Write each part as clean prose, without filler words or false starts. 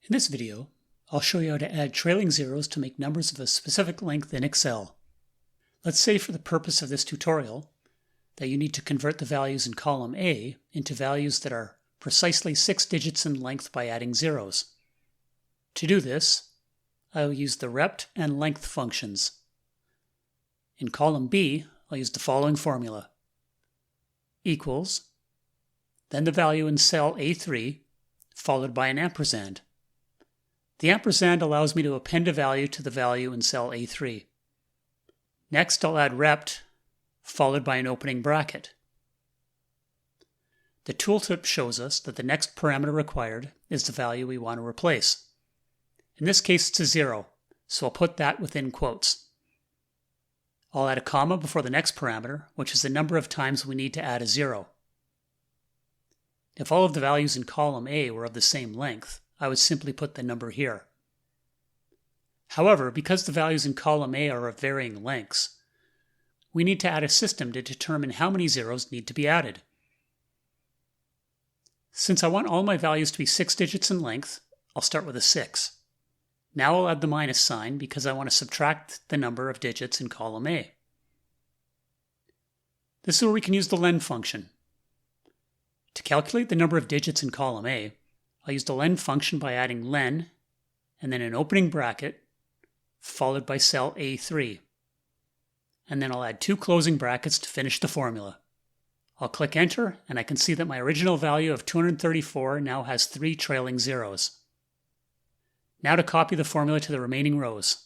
In this video, I'll show you how to add trailing zeros to make numbers of a specific length in Excel. Let's say for the purpose of this tutorial that you need to convert the values in column A into values that are precisely 6 digits in length by adding zeros. To do this, I will use the REPT and length functions. In column B, I'll use the following formula: equals, then the value in cell A3, followed by an ampersand. The ampersand allows me to append a value to the value in cell A3. Next, I'll add REPT, followed by an opening bracket. The tooltip shows us that the next parameter required is the value we want to replace. In this case, it's a 0, so I'll put that within quotes. I'll add a comma before the next parameter, which is the number of times we need to add a 0. If all of the values in column A were of the same length, I would simply put the number here. However, because the values in column A are of varying lengths, we need to add a system to determine how many zeros need to be added. Since I want all my values to be 6 digits in length, I'll start with a 6. Now I'll add the minus sign because I want to subtract the number of digits in column A. This is where we can use the len function. To calculate the number of digits in column A, I'll use the len function by adding len and then an opening bracket followed by cell A3. And then I'll add 2 closing brackets to finish the formula. I'll click enter and I can see that my original value of 234 now has 3 trailing zeros. Now to copy the formula to the remaining rows.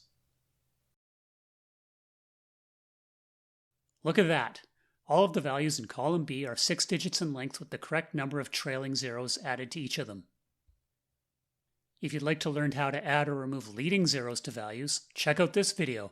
Look at that. All of the values in column B are 6 digits in length with the correct number of trailing zeros added to each of them. If you'd like to learn how to add or remove leading zeros to values, check out this video.